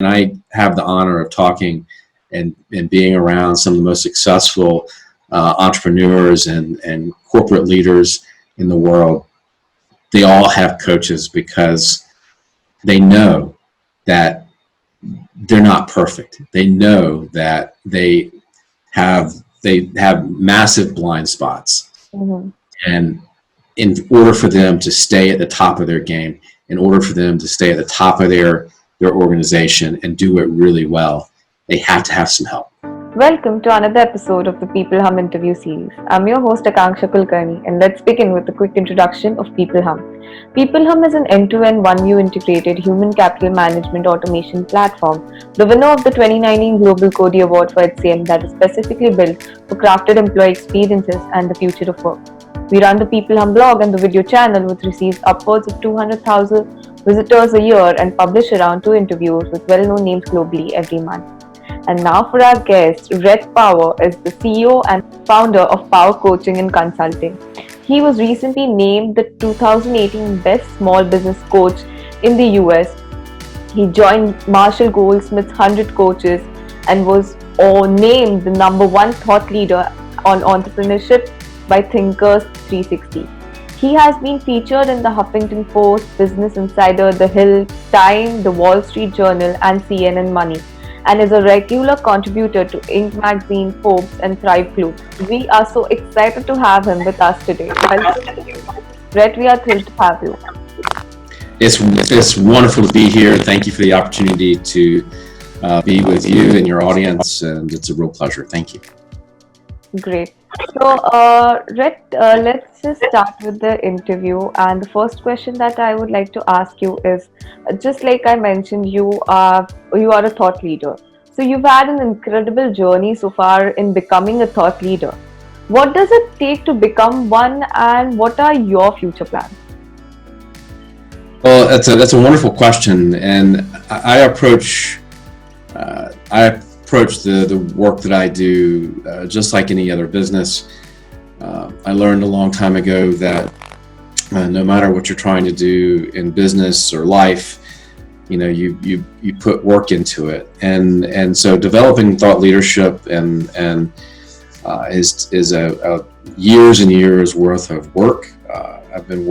And I have the honor of talking and being around some of the most successful entrepreneurs and corporate leaders in the world. They all have coaches because they know that they're not perfect. They know that they have massive blind spots. Mm-hmm. And in order for them to stay at the top of their game, in order for them to stay at the top of their organization and do it really well, they have to have some help. Welcome to another episode of the People Hum interview series. I'm your host Akanksha Kulkarni, and let's begin with a quick introduction of People Hum. People Hum is an end-to-end one-view integrated human capital management automation platform, the winner of the 2019 Global Cody Award for HCM that is specifically built for crafted employee experiences and the future of work. We run the People Hum blog and the video channel, which receives upwards of 200,000 visitors a year and publish around 2 interviews with well-known names globally every month. And now for our guest, Rhett Power is the CEO and founder of Power Coaching and Consulting. He was recently named the 2018 Best Small Business Coach in the US. He joined Marshall Goldsmith's 100 Coaches and was named the #1 thought leader on entrepreneurship by Thinkers 360. He has been featured in the Huffington Post, Business Insider, The Hill, Time, The Wall Street Journal, and CNN Money, and is a regular contributor to Inc. magazine, Forbes, and Thrive Group. We are so excited to have him with us today. Welcome, Rhett. We are thrilled to have you. It's wonderful to be here. Thank you for the opportunity to be with you and your audience, and it's a real pleasure. Thank you. Great. So, Rhett, let's just start with the interview. And the first question that I would like to ask you is, just like I mentioned, you are a thought leader. So you've had an incredible journey so far in becoming a thought leader. What does it take to become one, and what are your future plans? Well, that's a wonderful question, and I approach the work that I do just like any other business. I learned a long time ago that no matter what you're trying to do in business or life, you put work into it, and so developing thought leadership and is a years and years worth of work. I've been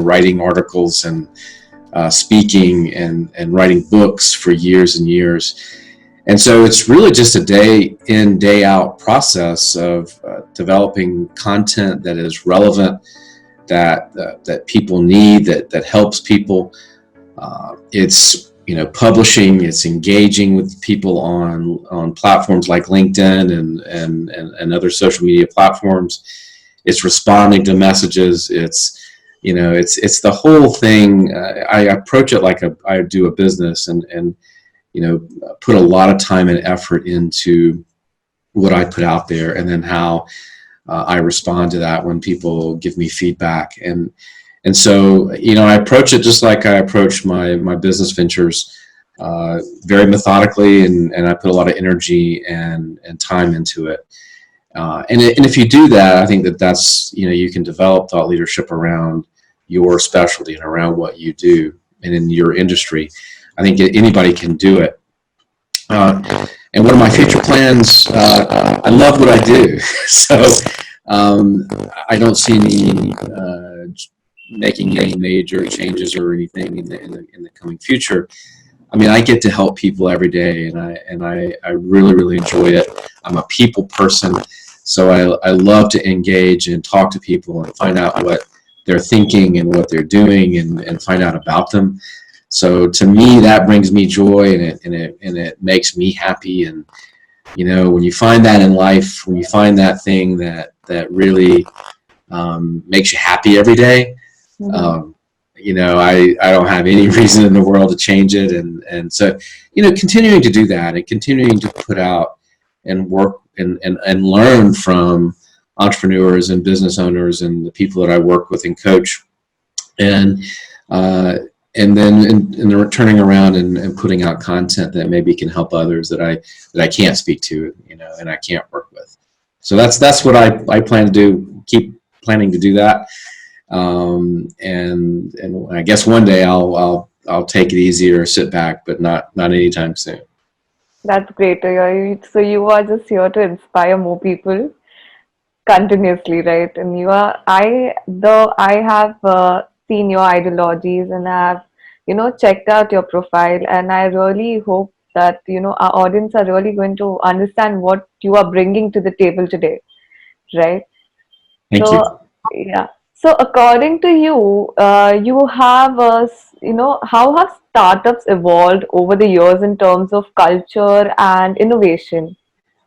writing articles and speaking and writing books for years and years. And so it's really just a day in, day out process of developing content that is relevant, that people need, that helps people. It's publishing, it's engaging with people on platforms like LinkedIn and other social media platforms. It's responding to messages. It's the whole thing. I approach it like I do a business and put a lot of time and effort into what I put out there, and then how I respond to that when people give me feedback. And so, I approach it just like I approach my business ventures, very methodically, and I put a lot of energy and time into it. And if you do that, I think that's, you can develop thought leadership around your specialty and around what you do and in your industry. I think anybody can do it. And one of my future plans, I love what I do. So I don't see me making any major changes or anything in the coming future. I mean, I get to help people every day, and I really, really enjoy it. I'm a people person, so I love to engage and talk to people and find out what they're thinking and what they're doing and find out about them. So to me, that brings me joy, and it makes me happy. And when you find that in life, when you find that thing that really makes you happy every day, Mm-hmm. I don't have any reason in the world to change it. And so, continuing to do that and continuing to put out and work and learn from entrepreneurs and business owners and the people that I work with and coach, and then in turning around and putting out content that maybe can help others that I can't speak to, and I can't work with. So that's what I plan to do. Keep planning to do that. And I guess one day I'll I'll take it easy or sit back, but not anytime soon. That's great to hear. So you are just here to inspire more people continuously, right? And you are, I have seen your ideologies and I have, checked out your profile, and I really hope that, our audience are really going to understand what you are bringing to the table today, right? Thank So, you. yeah. So, according to you, you have how have startups evolved over the years in terms of culture and innovation?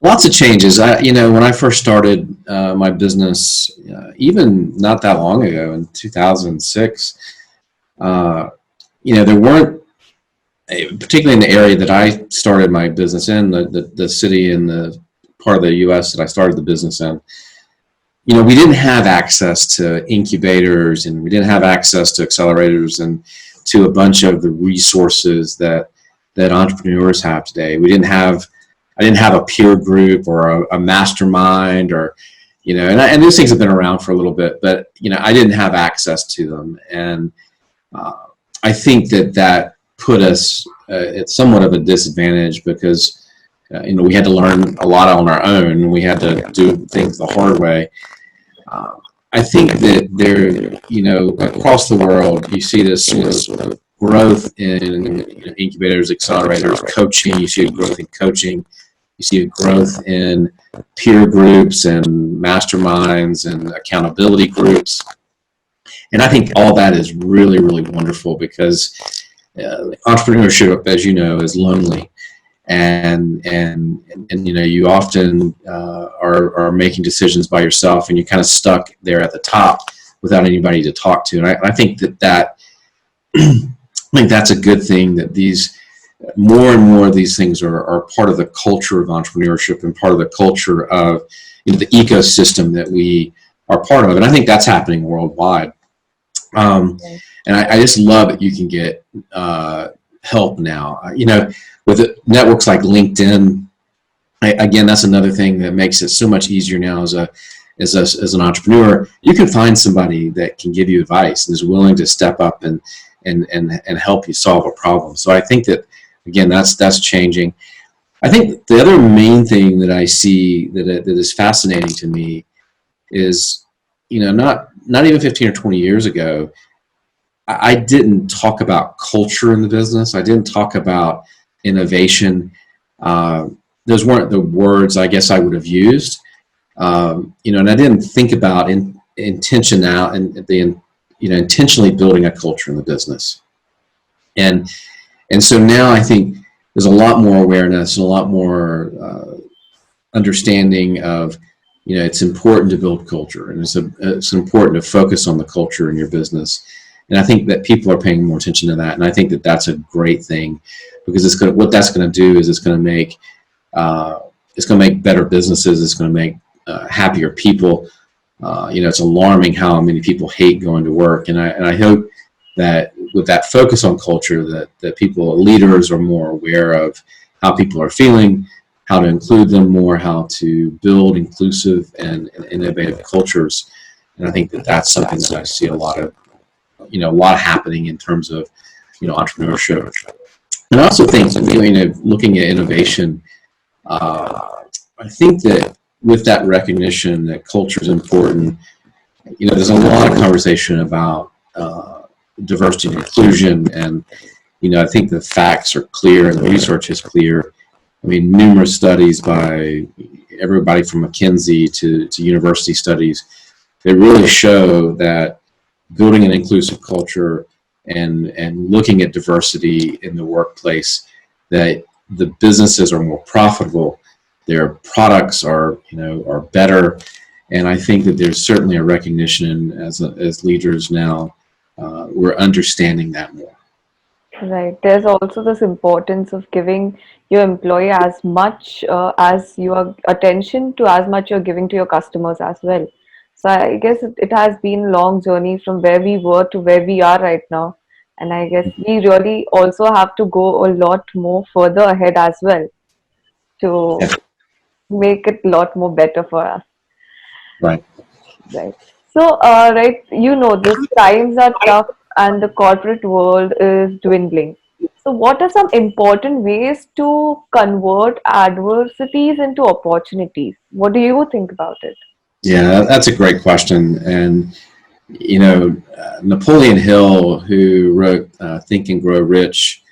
Lots of changes. When I first started my business, even not that long ago in 2006, uh, there weren't, particularly in the area that I started my business in, the city and the part of the U.S. that I started the business in. We didn't have access to incubators, and we didn't have access to accelerators and to a bunch of the resources that entrepreneurs have today. I didn't have a peer group or a mastermind, or and those things have been around for a little bit, but I didn't have access to them, and uh, I think that put us at somewhat of a disadvantage, because we had to learn a lot on our own. We had to do things the hard way. uh, I think that across the world, you see this sort of growth in incubators, accelerators, coaching. You see a growth in coaching. You see a growth in peer groups and masterminds and accountability groups. And I think all that is really, really wonderful, because entrepreneurship, as you know, is lonely. And you often are making decisions by yourself, and you're kind of stuck there at the top without anybody to talk to. And I think that I think that's a good thing, that these more and more of these things are part of the culture of entrepreneurship and part of the culture of the ecosystem that we are part of. And I think that's happening worldwide. Um, and I just love that you can get help now. With networks like LinkedIn, again, that's another thing that makes it so much easier now as an entrepreneur. You can find somebody that can give you advice and is willing to step up and help you solve a problem. So I think that, again, that's changing. I think the other main thing that I see that is fascinating to me is, not even 15 or 20 years ago, I didn't talk about culture in the business. I didn't talk about innovation. Uh, those weren't the words I guess I would have used. And I didn't think about intentional and intentionally building a culture in the business. And and so now I think there's a lot more awareness and a lot more understanding of, it's important to build culture, and it's important to focus on the culture in your business. And I think that people are paying more attention to that, and I think that that's a great thing, because what that's going to do is uh, it's going to make better businesses. It's going to make happier people. It's alarming how many people hate going to work, and I hope that with that focus on culture, that leaders are more aware of how people are feeling, how to include them more, how to build inclusive and innovative cultures. And I think that that's something that I see a lot happening in terms of, entrepreneurship. And I also think, looking at innovation, I think that with that recognition that culture is important, there's a lot of conversation about diversity and inclusion, and I think the facts are clear and the research is clear. I mean, numerous studies by everybody from McKinsey to university studies, they really show that building an inclusive culture and looking at diversity in the workplace, that the businesses are more profitable, their products are better. And I think that there's certainly a recognition as leaders now, we're understanding that more. Right. There's also this importance of giving your employee as much as your attention to as much you're giving to your customers as well. So I guess it has been a long journey from where we were to where we are right now. And I guess we really also have to go a lot more further ahead as well to Yeah, make it a lot more better for us. right. Right. So, right, these times are tough. and the corporate world is dwindling. So, what are some important ways to convert adversities into opportunities? What do you think about it? Yeah, that's a great question. And, Napoleon Hill, who wrote Think and Grow Rich,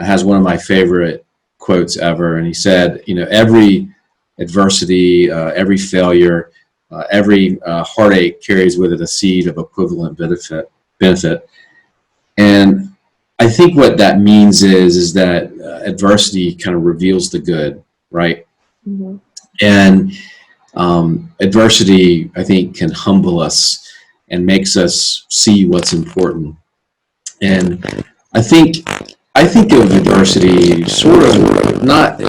has one of my favorite quotes ever. And he said, every adversity, every failure, every heartache carries with it a seed of equivalent benefit. And I think what that means is that adversity kind of reveals the good, right? Mhm. And adversity, I think, can humble us and makes us see what's important. And I think I think of adversity sort of not.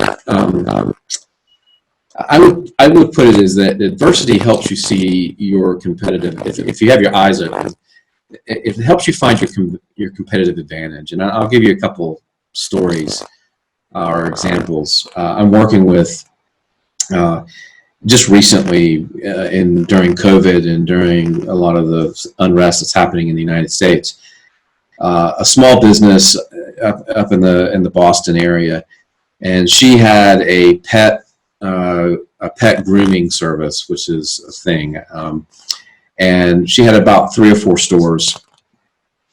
I would put it as that adversity helps you see your competitive. If you have your eyes open, it helps you find your competitive advantage. And I'll give you a couple stories or examples. I'm working with uh, just recently in during COVID and during a lot of the unrest that's happening in the United States. A small business up in the Boston area, and she had a pet grooming service, which is a thing. And she had about 3 or 4 stores,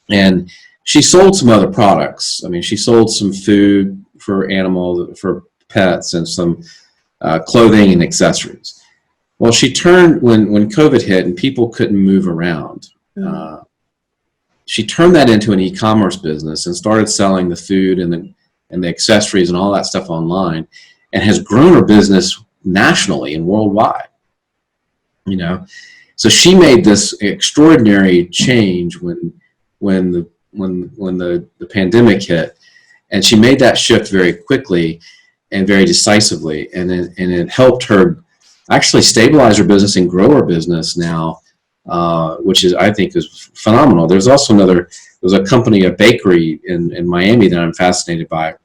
and she sold some other products. I mean, she sold some food for animals, for pets, and some clothing and accessories. Well, she turned when COVID hit and people couldn't move around. Mm. Uh, she turned that into an e-commerce business and started selling the food and the accessories and all that stuff online, and has grown her business nationally and worldwide. You know, so she made this extraordinary change when the pandemic hit, and she made that shift very quickly and very decisively, and it helped her actually stabilize her business and grow her business now, which is I think is phenomenal. There's a company, a bakery in Miami that I'm fascinated by.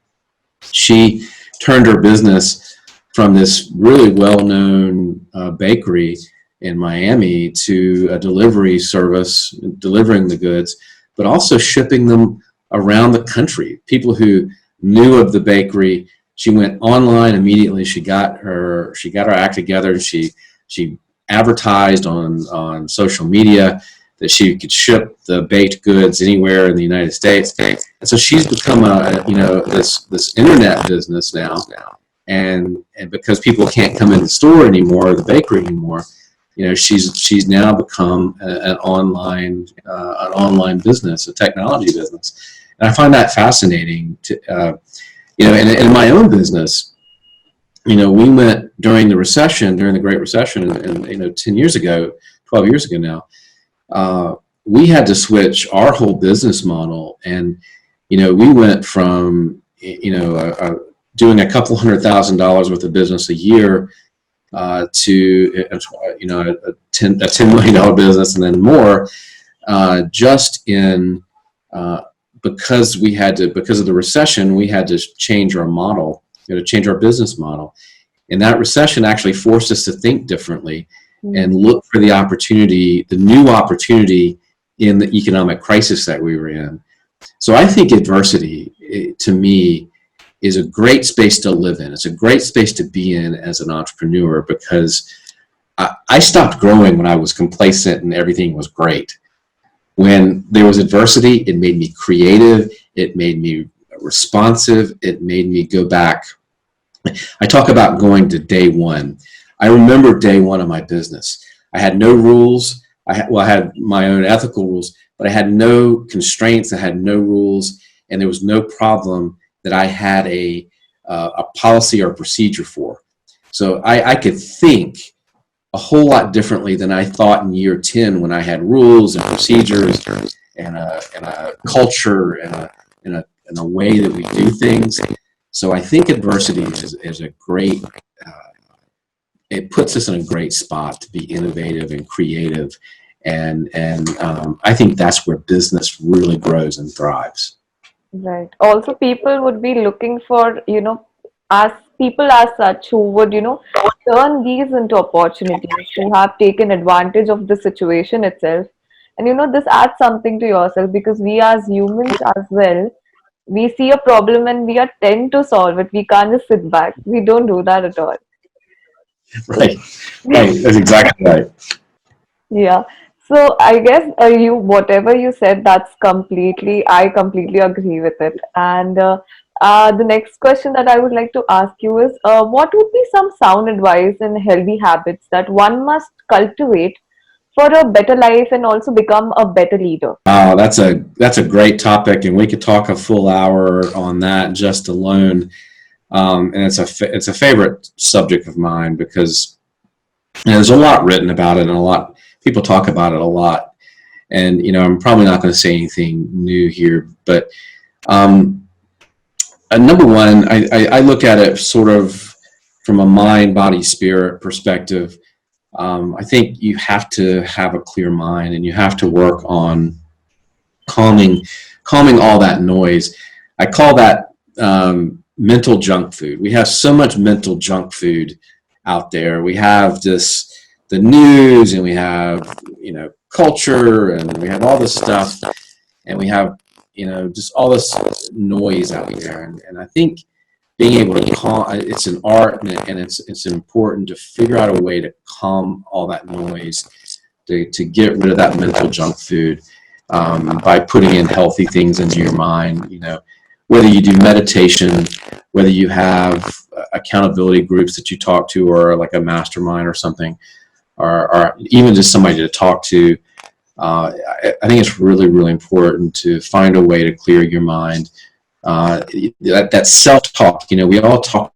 She turned her business from this really well-known bakery in Miami to a delivery service, delivering the goods, but also shipping them around the country. People who knew of the bakery, she went online immediately. She got her act together. She advertised on social media that she could ship the baked goods anywhere in the United States. And so she's become this internet business now, and because people can't come in the store anymore, the bakery anymore, she's now become an online business, a technology business, and I find that fascinating. And in my own business, we went during the Great Recession, and 10 years ago, 12 years ago now, we had to switch our whole business model, and we went from doing a couple $100,000 worth of business a year to a $10 million business and then more, just in because of the recession, we had to change our model, change our business model. And that recession actually forced us to think differently Mm. and look for the new opportunity in the economic crisis that we were in. So I think adversity, to me, is a great space to live in. It's a great space to be in as an entrepreneur, because I stopped growing when I was complacent and everything was great. When there was adversity, it made me creative. It made me responsive. It made me go back. I talk about going to day one. I remember day one of my business. I had no rules. I had my own ethical rules, but I had no constraints. I had no rules, and there was no problem that I had a policy or procedure for. So I could think a whole lot differently than I thought in year 10, when I had rules and procedures and a culture and a way that we do things. So I think adversity is a great, it puts us in a great spot to be innovative and creative. And I think that's where business really grows and thrives. Right. Also, people would be looking for, as people as such who would, turn these into opportunities, who have taken advantage of the situation itself And this adds something to yourself, because we as humans as well, we see a problem and we are tend to solve it. We can't just sit back. We don't do that at all. Right, right. That's exactly right. Yeah. So I guess whatever you said, I completely agree with it. And the next question that I would like to ask you is, what would be some sound advice and healthy habits that one must cultivate for a better life and also become a better leader? That's a great topic, and we could talk a full hour on that just alone. And it's a favorite subject of mine because there's a lot written about it, and a lot people talk about it a lot. And I'm probably not going to say anything new here, but um, number one, I look at it sort of from a mind, body, spirit perspective. I think you have to have a clear mind, and you have to work on calming calming all that noise. I call that mental junk food. We have so much mental junk food out there. We have the news, and we have culture, and we have all this stuff, and we have just all this noise out there. And I think being able to calm, it's an art, and it's important to figure out a way to calm all that noise, to get rid of that mental junk food, by putting in healthy things into your mind. Whether you do meditation, whether you have accountability groups that you talk to, or like a mastermind or something, or even just somebody to talk to. I think it's really, really important to find a way to clear your mind. That self-talk, we all talk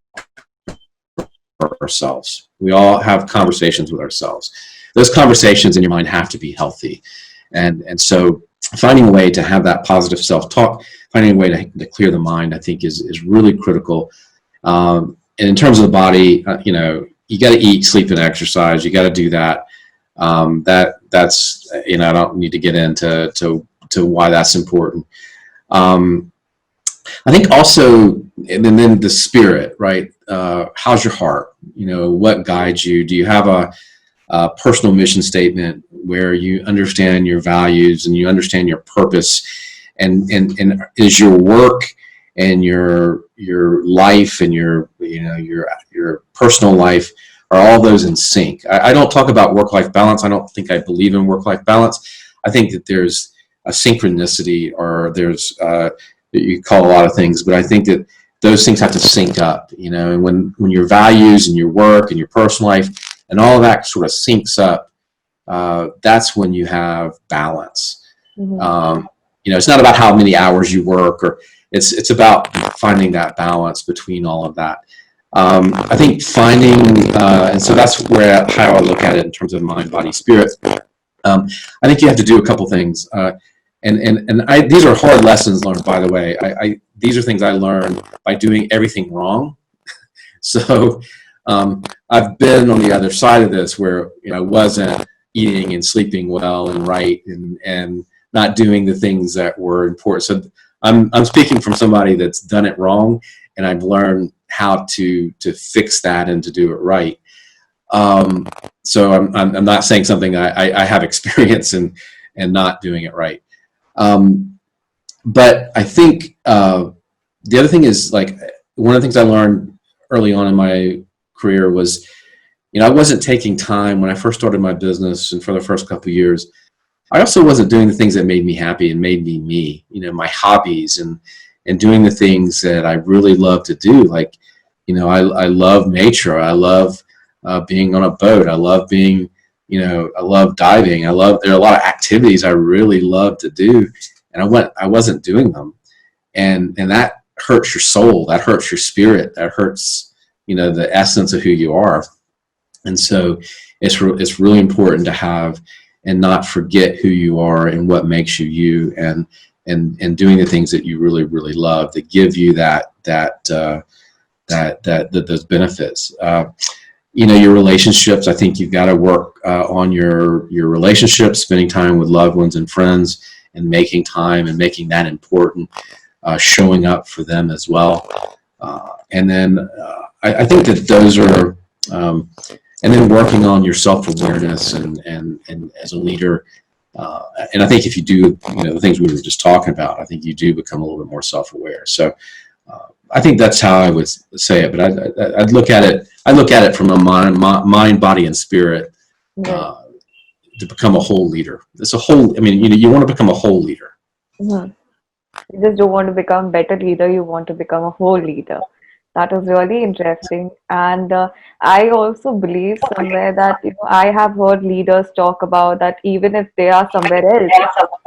for ourselves. We all have conversations with ourselves. Those conversations in your mind have to be healthy. And so finding a way to have that positive self-talk, finding a way to clear the mind, I think is really critical. And in terms of the body, you got to eat, sleep, and exercise. You got to do that. That's I don't need to get into to why that's important. I think also, and then the spirit, right? How's your heart? What guides you? Do you have a personal mission statement where you understand your values and you understand your purpose, and is your work and your life and your personal life, are all those in sync? I don't talk about work-life balance. I don't think I believe in work-life balance. I think that there's a synchronicity, or there's you call a lot of things, but I think that those things have to sync up, and when your values and your work and your personal life and all of that sort of syncs up, that's when you have balance. Mm-hmm. It's not about how many hours you work, or it's about finding that balance between all of that. I think finding, and so that's how I look at it in terms of mind, body, spirit. I think you have to do a couple things. These are hard lessons learned, by the way. These are things I learned by doing everything wrong. So I've been on the other side of this, where I wasn't eating and sleeping well and right, and not doing the things that were important. So I'm speaking from somebody that's done it wrong, and I've learned how to fix that and to do it right. So I'm not saying something I have experience in and not doing it right. But I think the other thing is, like, one of the things I learned early on in my career was, I wasn't taking time when I first started my business, and for the first couple of years, I also wasn't doing the things that made me happy and made me me. My hobbies, and doing the things that I really love to do. Like, I love nature. I love being on a boat. I love being, I love diving. there are a lot of activities I really love to do, and I wasn't doing them, and that hurts your soul. That hurts your spirit. That hurts, the essence of who you are. And so it's really important to have and not forget who you are and what makes you you, and doing the things that you really, really love that give you those benefits. Your relationships. I think you've got to work on your relationships, spending time with loved ones and friends, and making time and making that important, showing up for them as well. And then I think that those are, and then working on your self-awareness, and as a leader, And I think if you do, the things we were just talking about, I think you do become a little bit more self-aware. So I think that's how I would say it. But I'd look at it. I look at it from a mind, body, and spirit Right. to become a whole leader. It's a whole. I mean, you want to become a whole leader. Mhm. You just don't want to become better leader, you want to become a whole leader. That is really interesting. And I also believe somewhere that I have heard leaders talk about that even if they are somewhere else,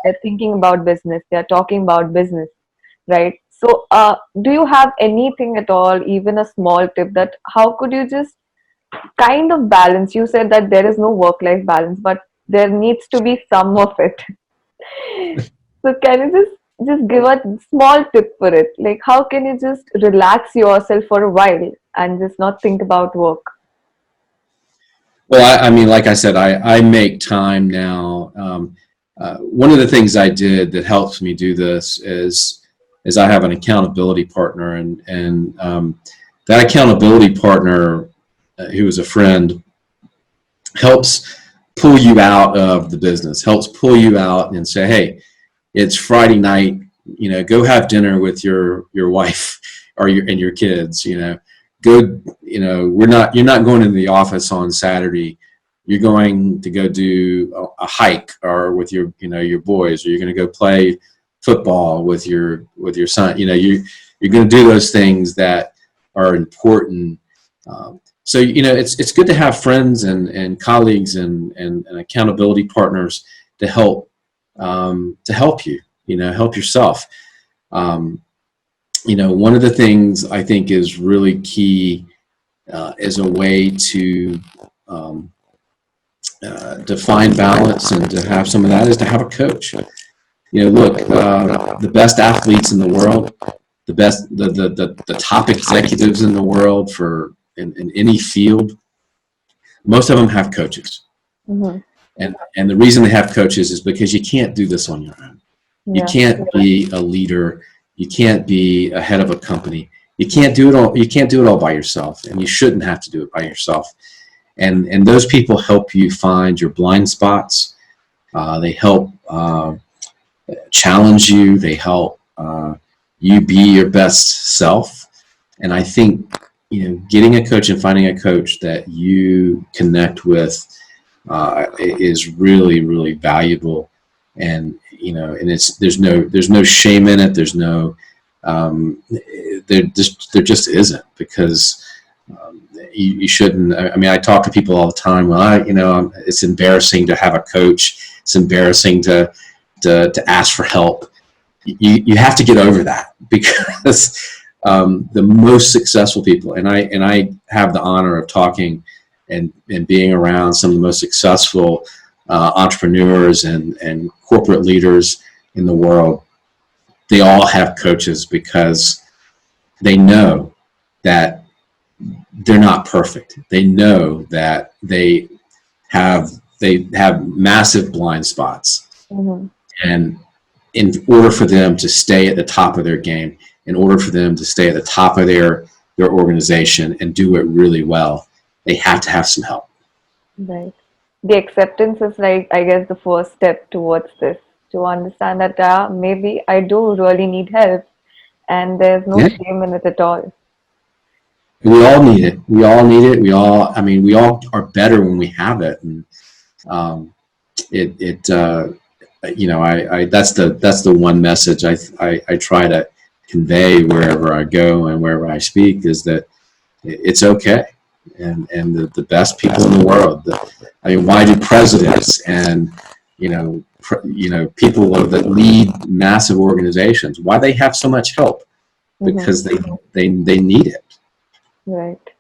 they're thinking about business, they're talking about business, right? So do you have anything at all, even a small tip, that how could you just kind of balance? You said that there is no work-life balance, but there needs to be some of it. So can you just give a small tip for it? Like how can you just relax yourself for a while and just not think about work? Well, I mean, like I said, I make time now. One of the things I did that helps me do this is I have an accountability partner, and that accountability partner, who is a friend, helps pull you out of the business, helps pull you out and say, hey, it's Friday night, go have dinner with your wife or your kids, go, you're not going into the office on Saturday. You're going to go do a hike or with your boys, or you're going to go play football with your son. You're going to do those things that are important. So it's good to have friends and colleagues and accountability partners to help you, help yourself. Um, One of the things I think is really key as a way to um, define balance and to have some of that is to have a coach. Look, the best athletes in the world, the top executives in the world in any field, most of them have coaches. Hmm. And the reason they have coaches is because you can't do this on your own. You Yeah, can't be a leader. You can't be a head of a company. You can't do it all. You can't do it all by yourself, and you shouldn't have to do it by yourself. And those people help you find your blind spots. They help challenge you. They help you be your best self. And I think getting a coach and finding a coach that you connect with is really, really valuable. And and there's no shame in it. There's no there just isn't, because you shouldn't. I mean, I talk to people all the time. Well, it's embarrassing to have a coach. It's embarrassing to ask for help. You have to get over that, because the most successful people, and I have the honor of talking and being around some of the most successful entrepreneurs and corporate leaders in the world. They all have coaches because they know that they're not perfect. They know that they have massive blind spots, hmm, and in order for them to stay at the top of their game, in order for them to stay at the top of their organization and do it really well, they have to have some help. right. The acceptance is like, I guess, the first step towards this, to understand that maybe I do really need help and there's no Yeah, shame in it at all. we all need it. We all need it. We all are better when we have it, and um, I that's the one message I try to convey wherever I go and wherever I speak, is that it's okay. And the best people in the world, I mean, why do presidents and people that lead massive organizations, why they have so much help? Hmm. Because they need it. Right.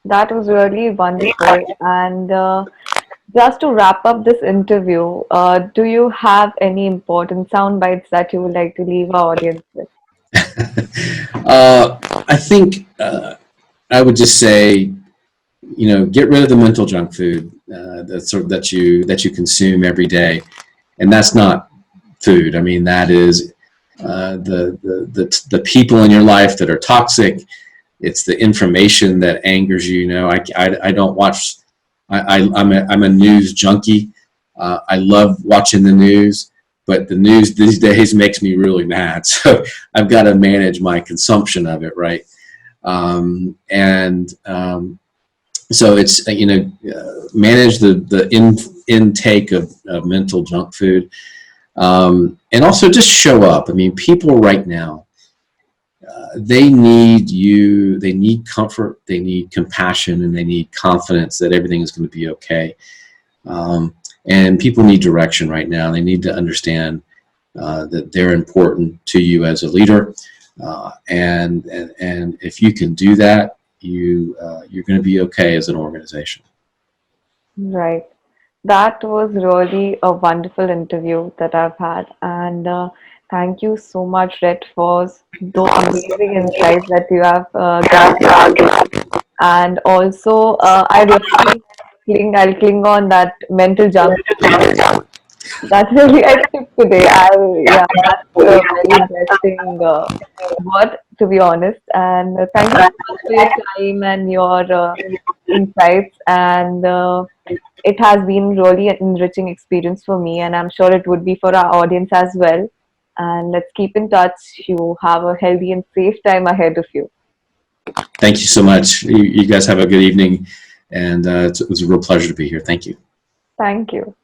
That was really wonderful. And just to wrap up this interview, do you have any important sound bites that you would like to leave our audience with? I think I would just say, get rid of the mental junk food that you consume every day, and that's not food. I mean, that is the people in your life that are toxic. It's the information that angers you. I don't watch. I'm a news junkie. I love watching the news, but the news these days makes me really mad. So I've got to manage my consumption of it, right? And so it's manage the intake of mental junk food, and also just show up. I mean, people right now, they need you. They need comfort. They need compassion, and they need confidence that everything is going to be okay. Um, and people need direction right now. They need to understand that they're important to you as a leader, and if you can do that, you're going to be okay as an organization. Right. That was really a wonderful interview that I've had. And thank you so much, Rhett, for those amazing insights that you have given. And also, I really I'll cling on that mental junk food. That's really I took today. Yeah, that's a very interesting word, to be honest. And thank you so much for your time and your insights. And it has been really an enriching experience for me, and I'm sure it would be for our audience as well. And let's keep in touch. You have a healthy and safe time ahead of you. Thank you so much. You guys have a good evening, and it was a real pleasure to be here. Thank you. Thank you.